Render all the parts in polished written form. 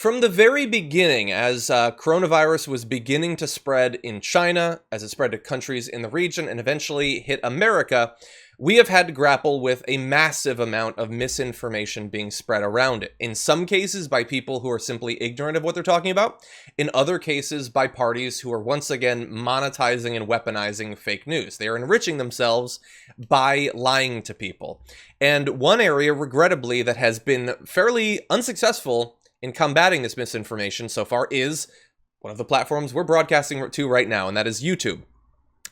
From the very beginning, as coronavirus was beginning to spread in China, as it spread to countries in the region, and eventually hit America, we have had to grapple with a massive amount of misinformation being spread around it. In some cases by people who are simply ignorant of what they're talking about. In other cases by parties who are once again monetizing and weaponizing fake news. They are enriching themselves by lying to people. And one area, regrettably, that has been fairly unsuccessful in combating this misinformation so far is one of the platforms we're broadcasting to right now, and that is YouTube.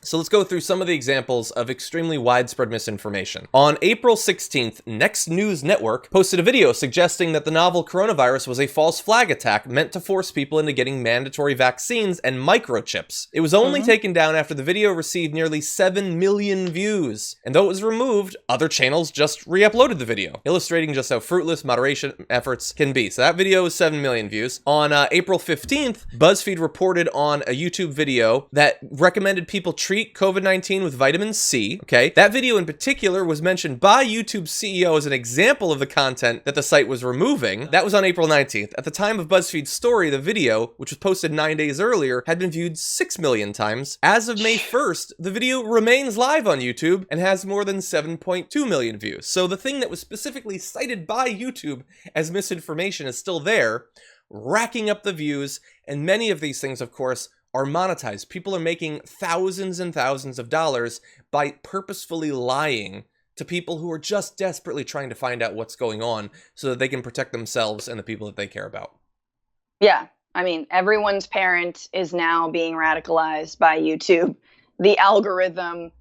So let's go through some of the examples of extremely widespread misinformation. On April 16th, Next News Network posted a video suggesting that the novel coronavirus was a false flag attack meant to force people into getting mandatory vaccines and microchips. It was only taken down after the video received nearly 7 million views. And though it was removed, other channels just re-uploaded the video, illustrating just how fruitless moderation efforts can be. So that video is 7 million views. On April 15th, BuzzFeed reported on a YouTube video that recommended people treat COVID-19 with vitamin C, okay? That video in particular was mentioned by YouTube's CEO as an example of the content that the site was removing. That was on April 19th. At the time of BuzzFeed's story, the video, which was posted 9 days earlier, had been viewed 6 million times. As of May 1st, the video remains live on YouTube and has more than 7.2 million views. So the thing that was specifically cited by YouTube as misinformation is still there, racking up the views, and many of these things, of course, are monetized. People are making thousands and thousands of dollars by purposefully lying to people who are just desperately trying to find out what's going on so that they can protect themselves and the people that they care about. Yeah. I mean, everyone's parent is now being radicalized by YouTube. The algorithm,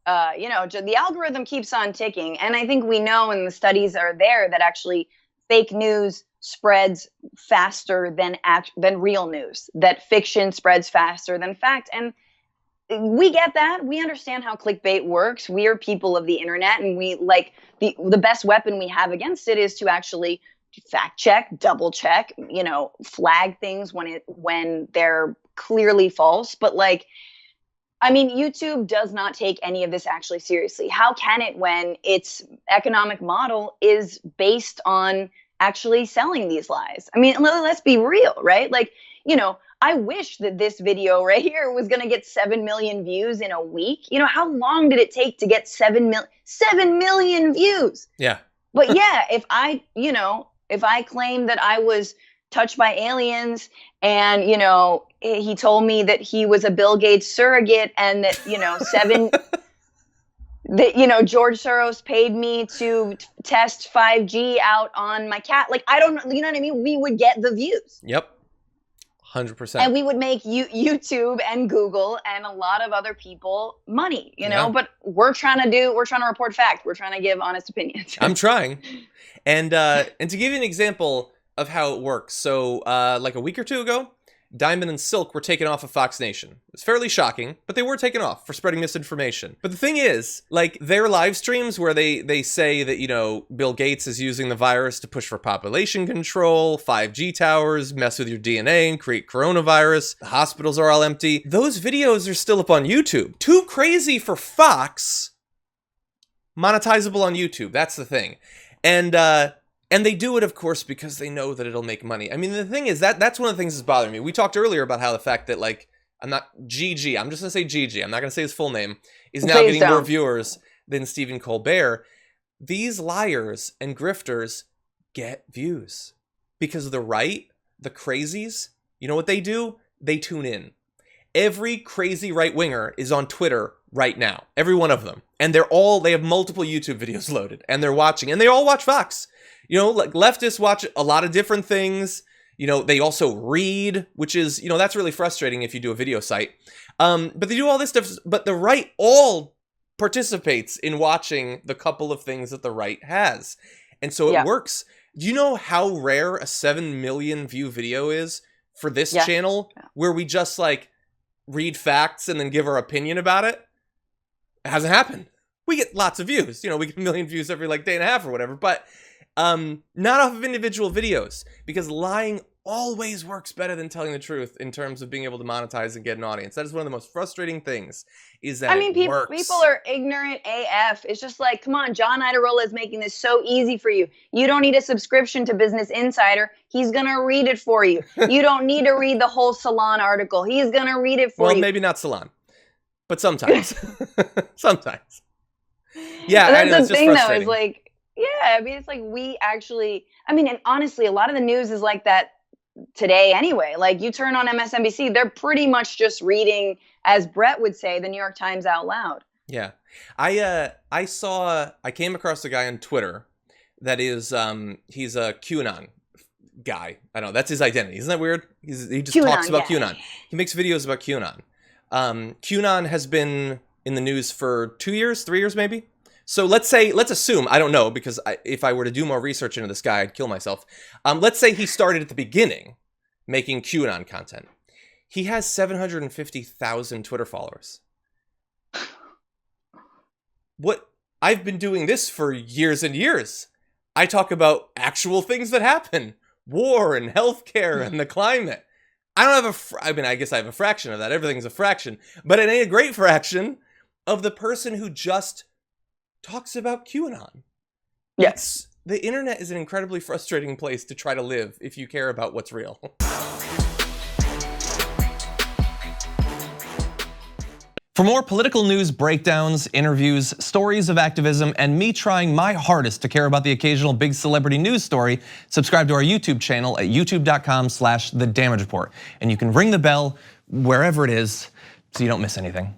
the algorithm keeps on ticking. And I think we know, and the studies are there, that actually fake news spreads faster than real news, that fiction spreads faster than fact. And we get that. We understand how clickbait works. We are people of the internet, and we like the best weapon we have against it is to actually fact check, double check, flag things when they're clearly false. But YouTube does not take any of this actually seriously. How can it when its economic model is based on actually selling these lies? I mean, let's be real, right? I wish that this video right here was going to get 7 million views in a week. How long did it take to get 7 million views? Yeah. But yeah, if I claim that I was touched by aliens and, he told me that he was a Bill Gates surrogate and that, George Soros paid me to test 5G out on my cat. I don't know, you know what I mean? We would get the views. Yep. 100%. And we would make YouTube and Google and a lot of other people money, but we're trying to report fact. We're trying to give honest opinions. I'm trying. And to give you an example of how it works. So a week or two ago, Diamond and Silk were taken off of Fox Nation. It's fairly shocking, but they were taken off for spreading misinformation. But the thing is, their live streams where they say that, Bill Gates is using the virus to push for population control, 5G towers, mess with your DNA and create coronavirus, the hospitals are all empty. Those videos are still up on YouTube. Too crazy for Fox, monetizable on YouTube. That's the thing. And they do it, of course, because they know that it'll make money. I mean, the thing is that's one of the things that's bothering me. We talked earlier about how the fact that, I'm just going to say Gigi, I'm not going to say his full name, is now getting more viewers than Stephen Colbert. These liars and grifters get views because the right, the crazies, you know what they do? They tune in. Every crazy right-winger is on Twitter right now. Every one of them. And they have multiple YouTube videos loaded, and they're watching, and they all watch Fox. Leftists watch a lot of different things. They also read, which is, that's really frustrating if you do a video site. But they do all this stuff, but the right all participates in watching the couple of things that the right has. And so it works. Do you know how rare a 7 million view video is for this channel where we just read facts and then give our opinion about it? It hasn't happened. We get lots of views. We get 1 million views every day and a half or whatever, but not off of individual videos, because lying always works better than telling the truth in terms of being able to monetize and get an audience. That is one of the most frustrating things, is that it works. People are ignorant AF. It's just like, come on, John Iadarola is making this so easy for you. You don't need a subscription to Business Insider. He's going to read it for you. You don't need to read the whole Salon article. He's going to read it for you. Well, maybe not Salon, but sometimes. Sometimes. Yeah, but that's the thing, though, is like, yeah, I mean, it's like we actually, I mean, and honestly, a lot of the news is like that today anyway. Like, you turn on MSNBC, they're pretty much just reading, as Brett would say, the New York Times out loud. Yeah. I came across a guy on Twitter that is, he's a QAnon guy. I don't know, that's his identity. Isn't that weird? He just talks about QAnon. He makes videos about QAnon. QAnon has been in the news for 2 years, 3 years maybe. So let's assume, I don't know, because if I were to do more research into this guy, I'd kill myself. Let's say he started at the beginning making QAnon content. He has 750,000 Twitter followers. What? I've been doing this for years and years. I talk about actual things that happen. War and healthcare and the climate. I don't have I guess I have a fraction of that. Everything's a fraction. But it ain't a great fraction of the person who just talks about QAnon. Yes. The internet is an incredibly frustrating place to try to live if you care about what's real. For more political news breakdowns, interviews, stories of activism, and me trying my hardest to care about the occasional big celebrity news story, subscribe to our YouTube channel at youtube.com/thedamagereport. And you can ring the bell wherever it is so you don't miss anything.